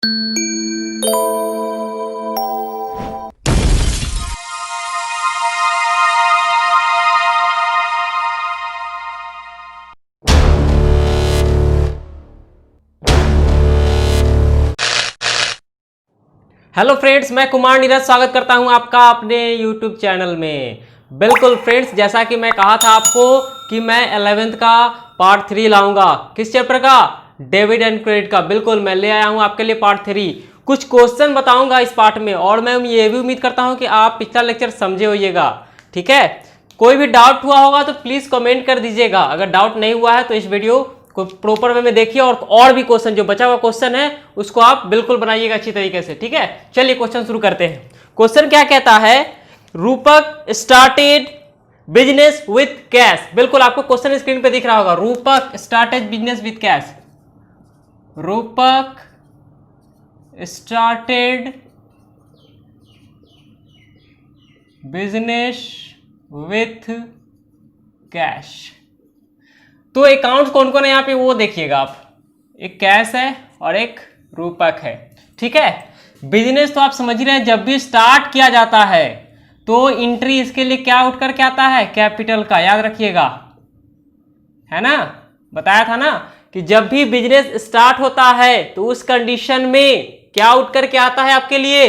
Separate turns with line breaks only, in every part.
Hello friends, मैं कुमार नीरज स्वागत करता हूं आपका अपने यूट्यूब चैनल में। बिल्कुल फ्रेंड्स, जैसा कि मैं कहा था आपको कि मैं 11th का पार्ट 3 लाऊंगा। किस चैप्टर का? डेबिट एंड क्रेडिट का। बिल्कुल मैं ले आया हूं आपके लिए पार्ट 3। कुछ क्वेश्चन बताऊंगा इस पार्ट में, और मैं ये भी उम्मीद करता हूं कि आप पिछला लेक्चर समझे होइएगा। ठीक है, कोई भी डाउट हुआ होगा तो प्लीज़ कमेंट कर दीजिएगा। अगर डाउट नहीं हुआ है तो इस वीडियो को प्रॉपर वे में देखिए, और भी क्वेश्चन जो बचा हुआ क्वेश्चन है उसको आप बिल्कुल बनाइएगा अच्छी तरीके से। ठीक है, चलिए क्वेश्चन शुरू करते हैं। क्वेश्चन क्या कहता है? रूपक स्टार्टेड बिजनेस विथ कैश। बिल्कुल आपको क्वेश्चन स्क्रीन पे दिख रहा होगा। रूपक स्टार्टेड बिजनेस विथ कैश। रूपक स्टार्टेड बिजनेस विथ कैश। तो अकाउंट कौन कौन है यहाँ पे वो देखिएगा आप। एक कैश है और एक रूपक है। ठीक है, बिजनेस तो आप समझ रहे हैं, जब भी स्टार्ट किया जाता है तो एंट्री इसके लिए क्या उठ करके आता है? कैपिटल का। याद रखिएगा, है ना, बताया था ना कि जब भी बिजनेस स्टार्ट होता है तो उस कंडीशन में क्या उठ करके आता है आपके लिए?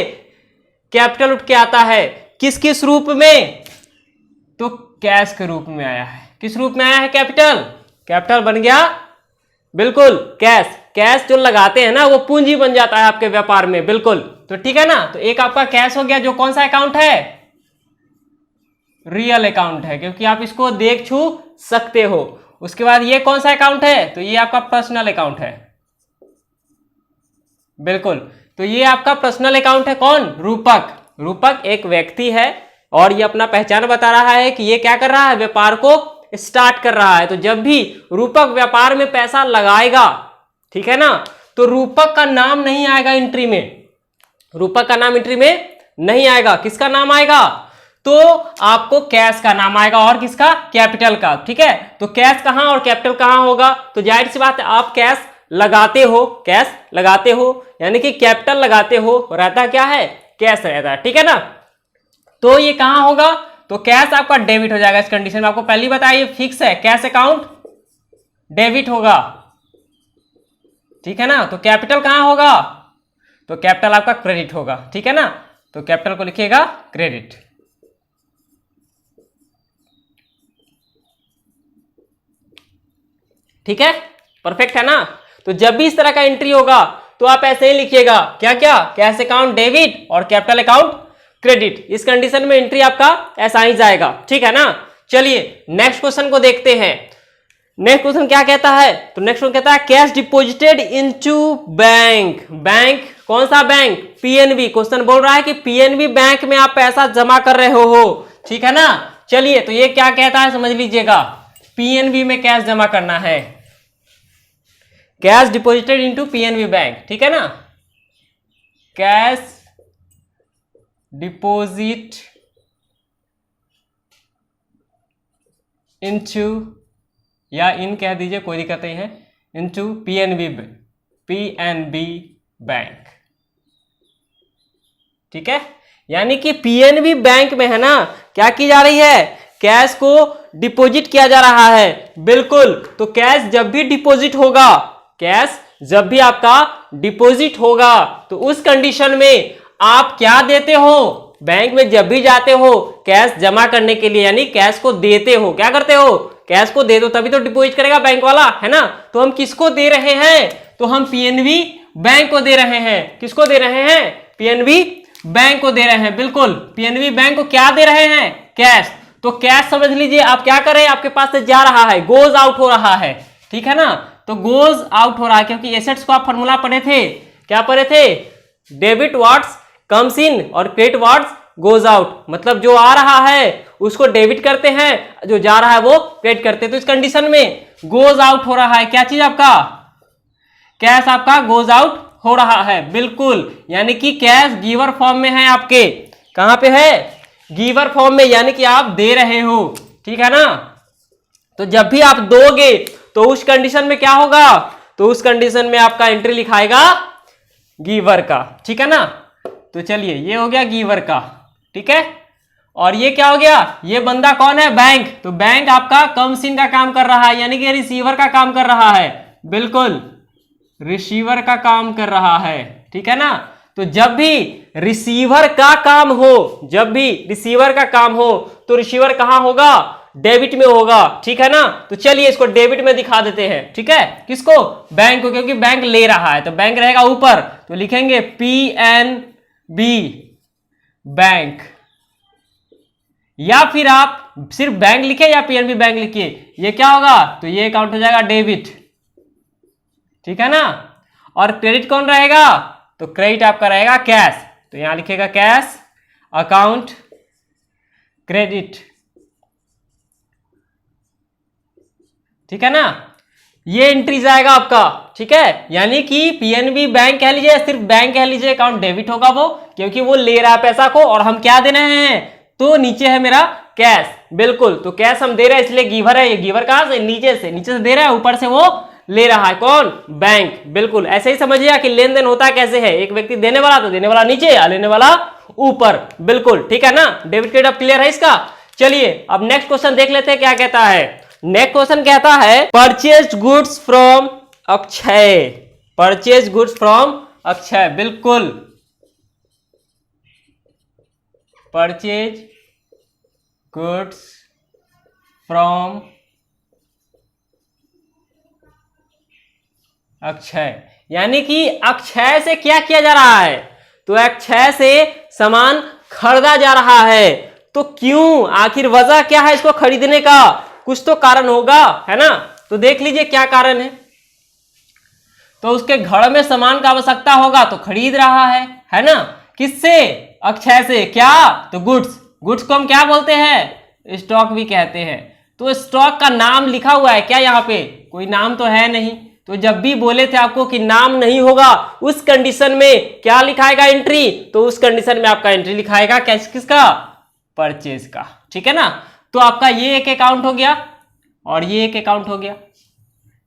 कैपिटल उठ के आता है। किस किस रूप में? तो कैश के रूप में आया है। किस रूप में आया है? कैपिटल। कैपिटल बन गया बिल्कुल कैश। कैश जो लगाते हैं ना वो पूंजी बन जाता है आपके व्यापार में। बिल्कुल, तो ठीक है ना। तो एक आपका कैश हो गया, जो कौन सा अकाउंट है? रियल अकाउंट है, क्योंकि आप इसको देख छू सकते हो। उसके बाद ये कौन सा अकाउंट है? तो ये आपका पर्सनल अकाउंट है। बिल्कुल, तो ये आपका पर्सनल अकाउंट है। कौन? रूपक। रूपक एक व्यक्ति है और ये अपना पहचान बता रहा है कि ये क्या कर रहा है? व्यापार को स्टार्ट कर रहा है। तो जब भी रूपक व्यापार में पैसा लगाएगा, ठीक है ना, तो रूपक का नाम नहीं आएगा एंट्री में। रूपक का नाम एंट्री में नहीं आएगा। किसका नाम आएगा? तो आपको कैश का नाम आएगा। और किसका? कैपिटल का। ठीक है, तो कैश कहां और कैपिटल कहां होगा? तो जाहिर सी बात है, आप कैश लगाते हो, कैश लगाते हो यानी कि कैपिटल लगाते हो, रहता क्या है? कैश रहता है। ठीक है ना, तो ये कहां होगा? तो कैश आपका डेबिट हो जाएगा। इस कंडीशन में आपको पहले बताया, ये फिक्स है, कैश अकाउंट डेबिट होगा। ठीक है ना, तो कैपिटल कहां होगा? तो कैपिटल आपका क्रेडिट होगा। ठीक है ना, तो कैपिटल को लिखिएगा क्रेडिट। ठीक है, परफेक्ट है ना। तो जब भी इस तरह का एंट्री होगा तो आप ऐसे ही लिखिएगा, क्या क्या? कैश अकाउंट डेबिट और कैपिटल अकाउंट क्रेडिट। इस कंडीशन में एंट्री आपका ऐसा ही जाएगा। ठीक है ना। चलिए नेक्स्ट क्वेश्चन को देखते हैं। नेक्स्ट क्वेश्चन क्या कहता है? तो नेक्स्ट क्वेश्चन कहता है cash deposited into bank. Bank कौन सा बैंक? पीएनबी। क्वेश्चन बोल रहा है कि पीएनबी बैंक में आप पैसा जमा कर रहे हो। ठीक है ना। चलिए, तो ये क्या कहता है समझ लीजिएगा। पीएनबी में कैश जमा करना है, cash deposited into PNB bank. ठीक है ना, कैश डिपॉजिट इनटू, या इन कह दीजिए, कोई दिक्कत नहीं है, इनटू पीएनबी बैंक। ठीक है, यानी कि पीएनबी बैंक में है ना, क्या की जा रही है? कैश को डिपॉजिट किया जा रहा है। बिल्कुल, तो कैश जब भी डिपॉजिट होगा, कैश जब भी आपका डिपॉजिट होगा तो उस कंडीशन में आप क्या देते हो? बैंक में जब भी जाते हो कैश जमा करने के लिए, यानी कैश को देते हो। क्या करते हो? कैश को दे दो, तभी तो डिपॉजिट करेगा बैंक वाला, है ना। तो हम किसको दे रहे हैं? तो हम पीएनबी बैंक को दे रहे हैं। किसको दे रहे हैं? पीएनबी बैंक को दे रहे हैं। बिल्कुल, पीएनबी बैंक को क्या दे रहे हैं? कैश। तो कैश समझ लीजिए आप क्या कर रहे हैं, आपके पास से जा रहा है, गोज आउट हो रहा है। ठीक है ना, तो गोज आउट हो रहा है, क्योंकि एसेट्स को आप फॉर्मूला पढ़े थे। क्या पढ़े थे? डेबिट व्हाट्स कम्स इन और क्रेडिट व्हाट्स गोज आउट। मतलब जो आ रहा है उसको डेबिट करते हैं, जो जा रहा है वो क्रेडिट करते हैं। तो इस कंडीशन में गोज आउट हो रहा है। क्या चीज आपका? कैश आपका गोज आउट हो रहा है। बिल्कुल, यानी कि कैश गिवर फॉर्म में है आपके। कहां पे है? गिवर फॉर्म में, यानी कि आप दे रहे हो। ठीक है ना, तो जब भी आप दोगे तो उस कंडीशन में क्या होगा? तो उस कंडीशन में आपका एंट्री लिखाएगा गिवर का, ठीक है ना। तो चलिए ये हो गया गिवर का, ठीक है। और ये क्या हो गया, ये बंदा कौन है, बैंक। तो बैंक आपका कम सीन का काम कर रहा है, यानी कि रिसीवर का काम कर रहा है, बिल्कुल रिसीवर का काम कर रहा है, ठीक है ना। तो जब भी रिसीवर का काम हो, जब भी रिसीवर का काम हो तो रिसीवर कहां होगा, डेबिट में होगा, ठीक है ना। तो चलिए इसको डेबिट में दिखा देते हैं, ठीक है। किसको, बैंक को, क्योंकि बैंक ले रहा है तो बैंक रहेगा ऊपर, तो लिखेंगे PNB बैंक, या फिर आप सिर्फ बैंक लिखे या PNB बैंक लिखिए, ये क्या होगा, तो ये अकाउंट हो जाएगा डेबिट, ठीक है ना। और क्रेडिट कौन रहेगा, तो क्रेडिट आपका रहेगा कैश, तो यहां लिखेगा कैश अकाउंट क्रेडिट, ठीक है ना। ये एंट्री जाएगा आपका, ठीक है। यानी कि PNB बैंक कह लीजिए, सिर्फ बैंक कह लीजिए, अकाउंट डेबिट होगा वो, क्योंकि वो ले रहा है पैसा को और हम क्या दे रहे हैं, तो नीचे है मेरा कैश, बिल्कुल। तो कैश हम दे रहे हैं इसलिए गिवर है, ये गिवर कहां से, नीचे से दे रहा है, ऊपर से वो ले रहा है, कौन, बैंक, बिल्कुल। ऐसे ही समझिए कि लेन देन होता कैसे है, एक व्यक्ति देने वाला तो देने वाला नीचे या लेने वाला ऊपर, बिल्कुल, ठीक है ना। डेबिट क्रेडिट अब क्लियर है इसका। चलिए अब नेक्स्ट क्वेश्चन देख लेते हैं क्या कहता है। नेक्स्ट क्वेश्चन कहता है purchase goods from Akshay, purchase goods from Akshay, बिल्कुल परचेज गुड्स फ्रॉम अक्षय, यानी कि अक्षय से क्या किया जा रहा है, तो अक्षय से सामान खरीदा जा रहा है। तो क्यों, आखिर वजह क्या है इसको खरीदने का, कुछ तो कारण होगा, है ना। तो देख लीजिए क्या कारण है। तो उसके घर में सामान का आवश्यकता होगा तो खरीद रहा है ना। किससे, अक्षय से, क्या, तो गुड्स, गुड्स को हम क्या बोलते हैं, स्टॉक भी कहते हैं। तो स्टॉक का नाम लिखा हुआ है क्या, यहाँ पे कोई नाम तो है नहीं। तो जब भी बोले थे आपको कि नाम नहीं होगा, उस कंडीशन में क्या लिखाएगा एंट्री, तो उस कंडीशन में आपका एंट्री लिखाएगा किसका, परचेज का, ठीक है ना। तो आपका ये एक अकाउंट हो गया और ये एक अकाउंट हो गया,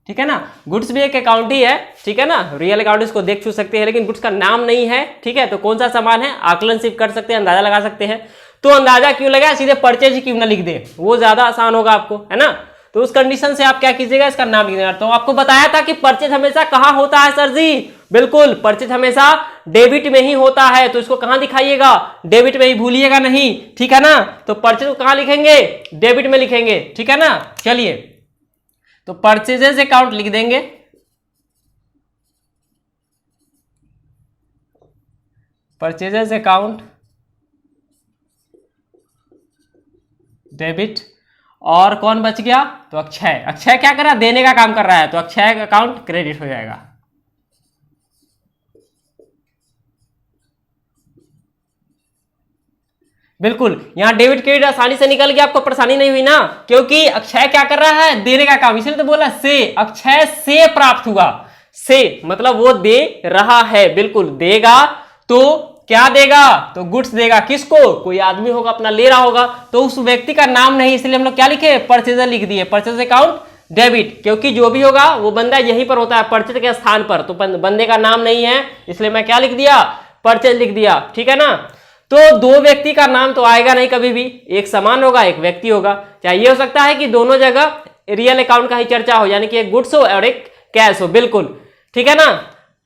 ठीक है ना। गुड्स भी एक अकाउंट ही है, ठीक है ना, रियल अकाउंट इसको देख छू सकते हैं, लेकिन गुड्स का नाम नहीं है, ठीक है। तो कौन सा सामान है, आकलन सिर्फ कर सकते हैं, अंदाजा लगा सकते हैं। तो अंदाजा क्यों लगा, सीधे परचेज ही क्यों ना लिख दे, वो ज्यादा आसान होगा आपको, है ना। तो उस कंडीशन से आप क्या कीजिएगा, इसका नाम लिख देना। तो आपको बताया था कि परचेज हमेशा कहां होता है सर जी, बिल्कुल परचेज हमेशा डेबिट में ही होता है। तो इसको कहां दिखाइएगा, डेबिट में ही, भूलिएगा नहीं, ठीक है ना। तो परचेज को कहां लिखेंगे, डेबिट में लिखेंगे, ठीक है ना। चलिए तो परचेजेस अकाउंट लिख देंगे, परचेजेस अकाउंट डेबिट, और कौन बच गया, तो अक्षय, अक्षय क्या कर रहा है, देने का काम कर रहा है, तो अक्षय का अकाउंट क्रेडिट हो जाएगा, बिल्कुल। यहां डेबिट क्रेडिट आसानी से निकल गया, आपको परेशानी नहीं हुई ना, क्योंकि अक्षय क्या कर रहा है, देने का काम, इसलिए तो बोला से, अक्षय से प्राप्त हुआ, से मतलब वो दे रहा है, बिल्कुल देगा, तो क्या देगा, तो गुड्स देगा, किसको, कोई आदमी होगा अपना ले रहा होगा, तो उस व्यक्ति का नाम नहीं, इसलिए हम लोग क्या लिखे, परचेजर लिख दिए, परचेज अकाउंट डेबिट, क्योंकि जो भी होगा वो बंदा यहीं पर होता है, परचेज के स्थान पर, तो बंदे का नाम नहीं है, इसलिए मैं क्या लिख दिया, परचेज लिख दिया, ठीक है ना। तो दो व्यक्ति का नाम तो आएगा नहीं कभी भी, एक सामान होगा एक व्यक्ति होगा। चाहे ये हो सकता है कि दोनों जगह रियल अकाउंट का ही चर्चा हो, यानी कि एक गुड्स हो और एक कैश हो, बिल्कुल, ठीक है ना।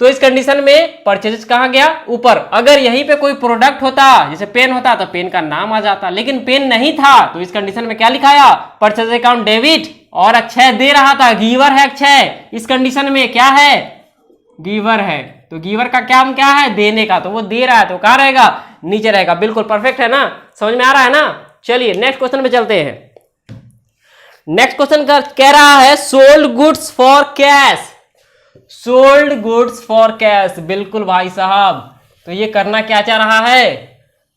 तो इस कंडीशन में परचेज कहां गया, ऊपर। अगर यहीं पे कोई प्रोडक्ट होता, जैसे पेन होता, तो पेन का नाम आ जाता, लेकिन पेन नहीं था, तो इस कंडीशन में क्या लिखाया, परचेज अकाउंट डेबिट, और अक्षय दे रहा था, गीवर है अक्षय, इस कंडीशन में क्या है, गीवर है, तो गीवर का काम क्या है, देने का, तो वो दे रहा है, तो कहां रहेगा, नीचे रहेगा, बिल्कुल परफेक्ट है ना, समझ में आ रहा है ना। चलिए नेक्स्ट क्वेश्चन में चलते हैं। नेक्स्ट क्वेश्चन कह रहा है sold goods for cash, sold goods for cash, बिल्कुल भाई साहब। तो ये करना क्या चाह रहा है,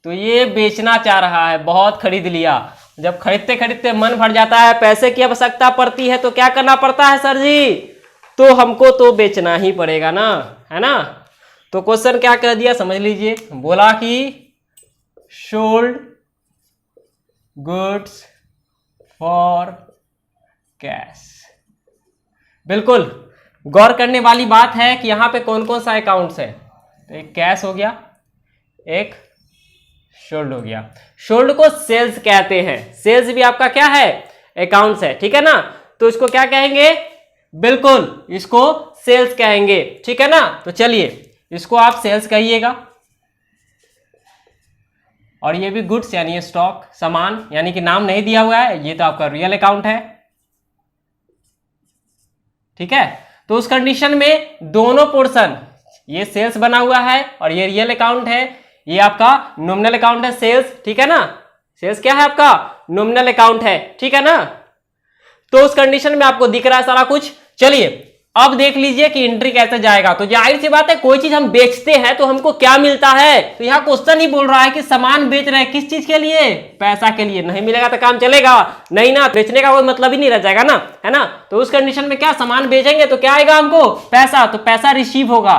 तो ये बेचना चाह रहा है, बहुत खरीद लिया, जब खरीदते खरीदते मन भर जाता है, पैसे की आवश्यकता पड़ती है, तो क्या करना पड़ता है सर जी, तो हमको तो बेचना ही पड़ेगा ना, है ना। तो क्वेश्चन क्या कह दिया समझ लीजिए, बोला कि सोल्ड गुड्स फॉर कैश, बिल्कुल गौर करने वाली बात है कि यहां पे कौन कौन सा अकाउंट्स है, तो एक कैश हो गया, एक शोल्ड हो गया। शोल्ड को सेल्स कहते हैं। सेल्स भी आपका क्या है? अकाउंट्स है, ठीक है ना। तो इसको क्या कहेंगे? बिल्कुल इसको सेल्स कहेंगे, ठीक है ना। तो चलिए इसको आप सेल्स कहिएगा। और ये भी गुड्स यानी स्टॉक, सामान, यानी कि नाम नहीं दिया हुआ है, ये तो आपका रियल अकाउंट है, ठीक है। तो उस कंडीशन में दोनों पोर्शन, ये सेल्स बना हुआ है और ये रियल अकाउंट है, ये आपका नॉमिनल अकाउंट है सेल्स, ठीक है ना। सेल्स क्या है? आपका नॉमिनल अकाउंट है, ठीक है ना। तो उस कंडीशन में आपको दिख रहा है सारा कुछ। चलिए अब देख लीजिए कि एंट्री कैसे जाएगा। तो जाहिर सी बात है, कोई चीज हम बेचते हैं तो हमको क्या मिलता है? तो यहां क्वेश्चन ही बोल रहा है कि सामान बेच रहे हैं, किस चीज के लिए? पैसा के लिए। नहीं मिलेगा तो काम चलेगा नहीं ना, बेचने का कोई मतलब ही नहीं रह जाएगा ना, है ना। तो उस कंडीशन में क्या, सामान बेचेंगे तो क्या आएगा हमको? पैसा। तो पैसा रिसीव होगा,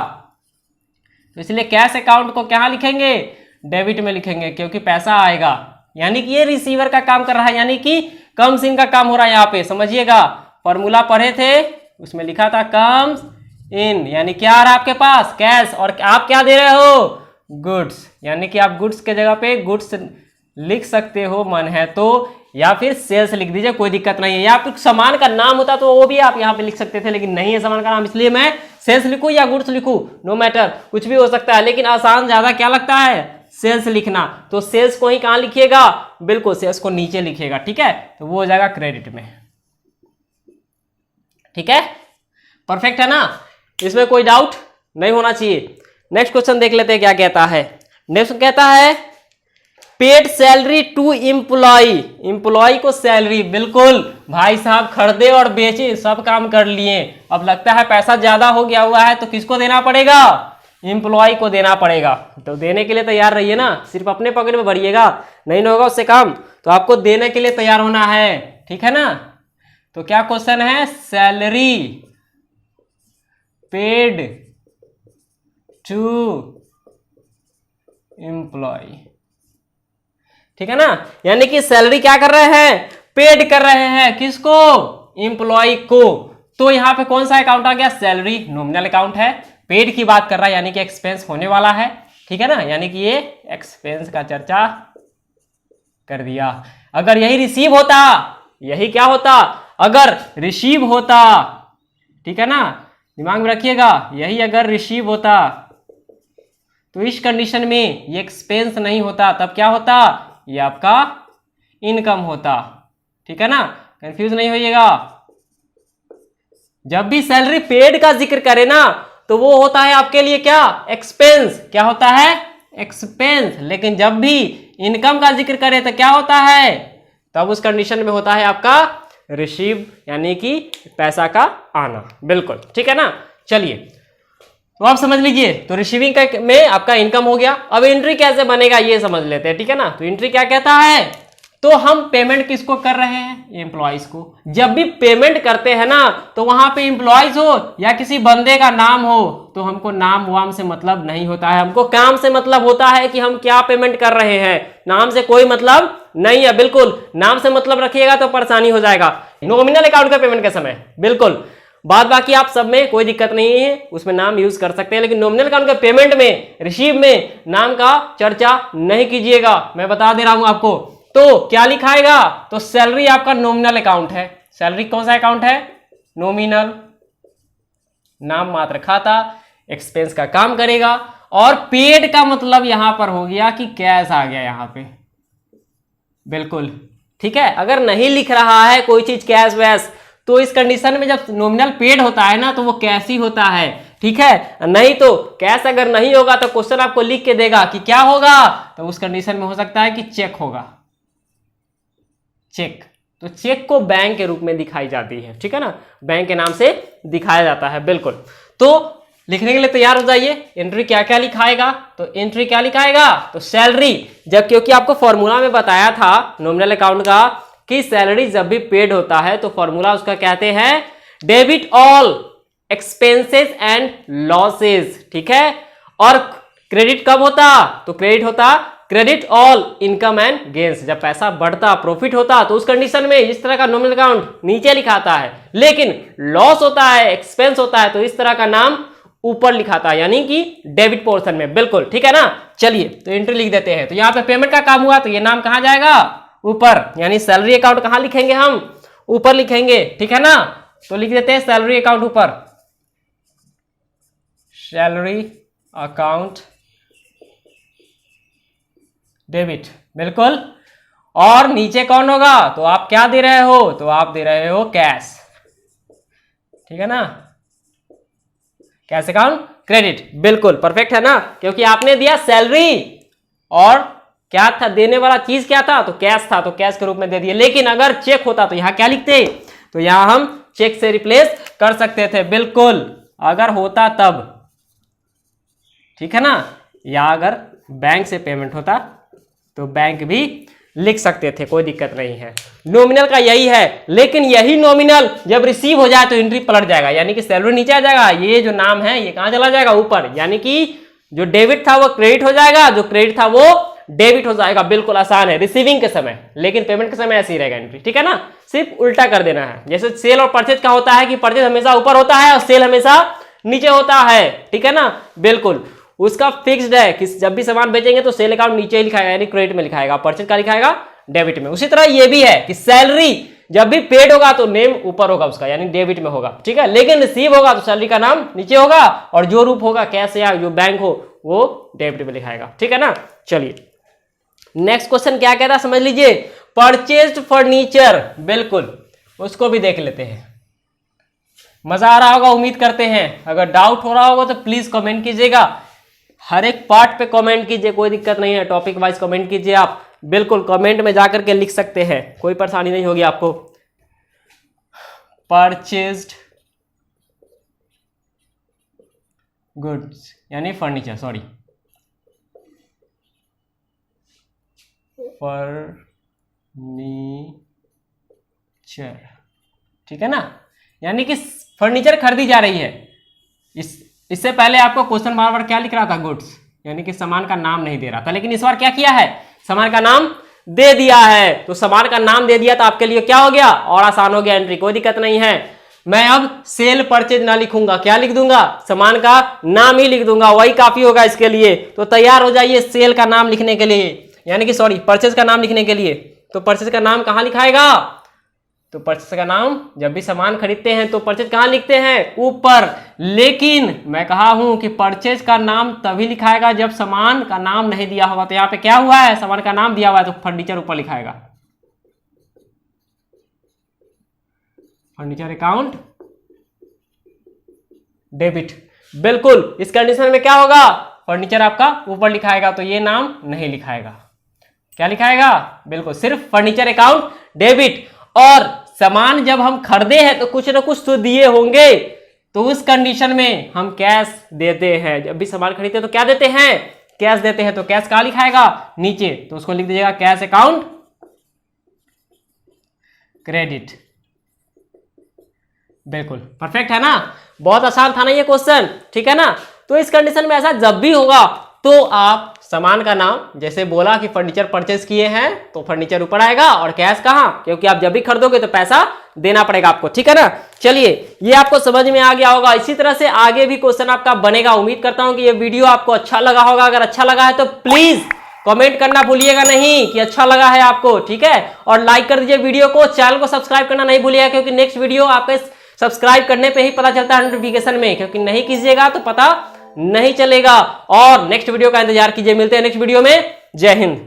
तो इसलिए कैश अकाउंट को क्या लिखेंगे? डेबिट में लिखेंगे, क्योंकि पैसा आएगा। यानी कि ये रिसीवर का काम कर रहा है, यानी कि कम्स इन का काम हो रहा है यहाँ पे। समझिएगा, फॉर्मूला पढ़े थे उसमें लिखा था कम्स इन, यानी क्या आ रहा है आपके पास? कैश। और आप क्या दे रहे हो? गुड्स। यानी कि आप गुड्स के जगह पे गुड्स लिख सकते हो मन है तो, या फिर सेल्स लिख दीजिए, कोई दिक्कत नहीं है। या फिर सामान का नाम होता तो वो भी आप यहाँ पे लिख सकते थे, लेकिन नहीं है सामान का नाम, इसलिए मैं सेल्स लिखूं या गुड्स लिखूं, नो मैटर, कुछ भी हो सकता है। लेकिन आसान ज्यादा क्या लगता है? सेल्स लिखना। तो सेल्स को ही कहां लिखिएगा? बिल्कुल सेल्स को नीचे लिखिएगा, ठीक है। तो वो हो जाएगा क्रेडिट में, ठीक है। परफेक्ट है ना, इसमें कोई डाउट नहीं होना चाहिए। नेक्स्ट क्वेश्चन देख लेते हैं क्या कहता है। नेक्स्ट कहता है paid salary to employ. Employ को सैलरी, बिल्कुल भाई साहब खरीदे और बेचे, सब काम कर लिए। अब लगता है पैसा ज्यादा हो गया हुआ है तो किसको देना पड़ेगा? एम्प्लॉय को देना पड़ेगा। तो देने के लिए तैयार रहिए ना, सिर्फ अपने पॉकेट में भरिएगा नहीं होगा उससे काम, तो आपको देने के लिए तैयार होना है, ठीक है ना। तो क्या क्वेश्चन है? सैलरी पेड टू एम्प्लॉय, ठीक है ना। यानी कि सैलरी क्या कर रहे हैं? पेड कर रहे हैं, किसको? एम्प्लॉय को। तो यहां पे कौन सा अकाउंट आ गया? सैलरी नॉमिनल अकाउंट है। पेड की बात कर रहा है, यानी कि एक्सपेंस होने वाला है, ठीक है ना। यानी कि ये एक्सपेंस का चर्चा कर दिया। अगर यही रिसीव होता, यही क्या होता? अगर रिसीव होता, ठीक है ना, दिमाग में रखिएगा, यही अगर रिसीव होता तो इस कंडीशन में ये एक्सपेंस नहीं होता, तब क्या होता? ये आपका इनकम होता, ठीक है ना। कंफ्यूज नहीं होइएगा। जब भी सैलरी पेड का जिक्र करे ना तो वो होता है आपके लिए क्या? एक्सपेंस। क्या होता है? एक्सपेंस। लेकिन जब भी इनकम का जिक्र करे तो क्या होता है? तब उस कंडीशन में होता है आपका रिसीव, यानी कि पैसा का आना, बिल्कुल, ठीक है ना। चलिए तो आप समझ लीजिए, तो रिसीविंग का में आपका इनकम हो गया। अब एंट्री कैसे बनेगा ये समझ लेते हैं, ठीक है ना। तो एंट्री क्या कहता है? तो हम पेमेंट किसको कर रहे हैं? एम्प्लॉयज को। जब भी पेमेंट करते हैं ना तो वहां पे एम्प्लॉयज हो या किसी बंदे का नाम हो तो हमको नाम वाम से मतलब नहीं होता है, हमको काम से मतलब होता है कि हम क्या पेमेंट कर रहे हैं। नाम से कोई मतलब नहीं है, बिल्कुल। नाम से मतलब रखिएगा तो परेशानी हो जाएगा नॉमिनल अकाउंट का पेमेंट के समय, बिल्कुल। बाद बाकी आप सब में कोई दिक्कत नहीं है, उसमें नाम यूज कर सकते हैं, लेकिन नॉमिनल अकाउंट के पेमेंट में, रिसीव में नाम का चर्चा नहीं कीजिएगा, मैं बता दे रहा हूं आपको। तो क्या लिखाएगा? तो सैलरी आपका नॉमिनल अकाउंट है। सैलरी कौन सा अकाउंट है? नॉमिनल, नाम मात्र खाता, एक्सपेंस का काम करेगा। और पेड का मतलब यहां पर हो गया कि कैश आ गया यहां पे, बिल्कुल, ठीक है। अगर नहीं लिख रहा है कोई चीज कैश वैश, तो इस कंडीशन में जब नॉमिनल पेड होता है ना तो वो कैश ही होता है, ठीक है। नहीं तो कैश अगर नहीं होगा तो क्वेश्चन आपको लिख के देगा कि क्या होगा, तो उस कंडीशन में हो सकता है कि चेक होगा, चेक। तो चेक को बैंक के रूप में दिखाई जाती है, ठीक है ना, बैंक के नाम से दिखाया जाता है, बिल्कुल। तो लिखने के लिए तैयार हो जाइए। एंट्री क्या क्या लिखाएगा? तो एंट्री क्या लिखाएगा? तो सैलरी, जब, क्योंकि आपको फॉर्मूला में बताया था नॉमिनल अकाउंट का कि सैलरी जब भी पेड होता है तो फॉर्मूला उसका कहते हैं debit all expenses and losses, ठीक है। और क्रेडिट कब होता? तो क्रेडिट होता credit all income and gains, जब पैसा बढ़ता, प्रॉफिट होता, तो उस कंडीशन में इस तरह का नॉमिनल अकाउंट नीचे लिखाता है। लेकिन लॉस होता है, एक्सपेंस होता है, तो इस तरह का नाम ऊपर लिखा था, यानी कि डेबिट पोर्शन में। बिल्कुल ठीक है ना। चलिए तो एंट्री लिख देते हैं। तो यहाँ पे पेमेंट का काम हुआ तो ये नाम कहाँ जाएगा, ऊपर, यानी सैलरी अकाउंट कहाँ लिखेंगे हम, ऊपर लिखेंगे। ठीक है ना। तो लिख देते हैं सैलरी अकाउंट ऊपर, सैलरी अकाउंट डेबिट। बिल्कुल। और नीचे कौन होगा, तो आप क्या दे रहे हो, तो आप दे रहे हो कैश। ठीक है ना, कैश अकाउंट क्रेडिट। बिल्कुल परफेक्ट है ना, क्योंकि आपने दिया सैलरी और क्या था, देने वाला चीज क्या था, तो कैश था, तो कैश के रूप में दे दिए। लेकिन अगर चेक होता तो यहां क्या लिखते, तो यहां हम चेक से रिप्लेस कर सकते थे। बिल्कुल, अगर होता तब। ठीक है ना। या अगर बैंक से पेमेंट होता तो बैंक भी लिख सकते थे, कोई दिक्कत नहीं है। नॉमिनल का यही है, लेकिन यही नॉमिनल जब रिसीव हो जाए तो एंट्री पलट जाएगा, यानी कि सैलरी नीचे आ जाएगा, ये जो नाम है ये कहां चला जाएगा, ऊपर। यानी कि जो डेबिट था वो क्रेडिट हो जाएगा, जो क्रेडिट था वो डेबिट हो जाएगा। बिल्कुल आसान है रिसीविंग के समय, लेकिन पेमेंट के समय ऐसे ही रहेगा एंट्री। ठीक है ना, सिर्फ उल्टा कर देना है। जैसे सेल और परचेज का होता है कि परचेज हमेशा ऊपर होता है और सेल हमेशा नीचे होता है। ठीक है ना। बिल्कुल, उसका फिक्स्ड है कि जब भी सामान बेचेंगे तो सेल अकाउंट नीचे ही लिखाएगा, यानी क्रेडिट में लिखाएगा, परचेज का लिखाएगा डेबिट में। उसी तरह ये भी है कि सैलरी जब भी पेड होगा तो नेम ऊपर होगा उसका, यानी डेबिट में होगा। ठीक है। लेकिन रिसीव होगा तो सैलरी का नाम नीचे होगा और जो रूप होगा कैश या जो बैंक हो वो डेबिट में लिखाएगा। ठीक है ना। चलिए नेक्स्ट क्वेश्चन क्या कहता है समझ लीजिए, परचेज्ड फर्नीचर। बिल्कुल, उसको भी देख लेते हैं। मजा आ रहा होगा उम्मीद करते हैं। अगर डाउट हो रहा होगा तो प्लीज कमेंट कीजिएगा, हर एक पार्ट पे कमेंट कीजिए, कोई दिक्कत नहीं है। टॉपिक वाइज कमेंट कीजिए आप, बिल्कुल कमेंट में जाकर के लिख सकते हैं, कोई परेशानी नहीं होगी आपको। परचेज्ड गुड्स यानी फर्नीचर, सॉरी फर्नीचर। ठीक है ना, यानी कि फर्नीचर खरीदी जा रही है। इससे पहले आपको क्वेश्चन बार बार क्या लिख रहा था, गुड्स, यानी कि सामान का नाम नहीं दे रहा था, लेकिन इस बार क्या किया है, सामान का नाम दे दिया है। तो सामान का नाम दे दिया तो आपके लिए क्या हो गया, और आसान हो गया एंट्री, कोई दिक्कत नहीं है। मैं अब सेल परचेज ना लिखूंगा, क्या लिख दूंगा, सामान का नाम ही लिख दूंगा, वही काफी होगा इसके लिए। तो तैयार हो जाइए सेल का नाम लिखने के लिए, यानी कि सॉरी परचेज का नाम लिखने के लिए। तो परचेज का नाम कहां लिखाएगा, तो परचेज का नाम जब भी सामान खरीदते हैं तो परचेज कहां लिखते हैं, ऊपर। लेकिन मैं कहा हूं कि परचेज का नाम तभी लिखाएगा जब सामान का नाम नहीं दिया होगा। तो यहां पे क्या हुआ है, सामान का नाम दिया हुआ है तो फर्नीचर ऊपर लिखाएगा, फर्नीचर अकाउंट डेबिट। बिल्कुल, इस कंडीशन में क्या होगा, फर्नीचर आपका ऊपर लिखाएगा, तो ये नाम नहीं लिखाएगा। क्या लिखाएगा, बिल्कुल सिर्फ फर्नीचर अकाउंट डेबिट। और सामान जब हम खरीदे हैं तो कुछ ना कुछ तो दिए होंगे, तो उस कंडीशन में हम कैश देते हैं। जब भी सामान खरीदते हैं तो क्या देते हैं, कैश देते हैं। तो कैश कहां लिखाएगा, नीचे, तो उसको लिख दीजिएगा कैश अकाउंट क्रेडिट। बिल्कुल परफेक्ट है ना, बहुत आसान था ना ये क्वेश्चन। ठीक है ना। तो इस कंडीशन में ऐसा जब भी होगा तो आप सामान का नाम, जैसे बोला कि फर्नीचर परचेज किए हैं तो फर्नीचर ऊपर आएगा, और कैश कहां, क्योंकि आप जब भी खरीदोगे तो पैसा देना पड़ेगा आपको। ठीक है ना। चलिए ये आपको समझ में आ गया होगा। इसी तरह से आगे भी क्वेश्चन आपका बनेगा। उम्मीद करता हूं कि ये वीडियो आपको अच्छा लगा होगा। अगर अच्छा लगा है तो प्लीज कमेंट करना भूलिएगा नहीं कि अच्छा लगा है आपको। ठीक है, और लाइक कर दीजिए वीडियो को, चैनल को सब्सक्राइब करना नहीं भूलिएगा, क्योंकि नेक्स्ट वीडियो आपके सब्सक्राइब करने पे ही पता चलता है नोटिफिकेशन में, क्योंकि नहीं कीजिएगा तो पता नहीं चलेगा। और नेक्स्ट वीडियो का इंतजार कीजिए, मिलते हैं नेक्स्ट वीडियो में। जय हिंद।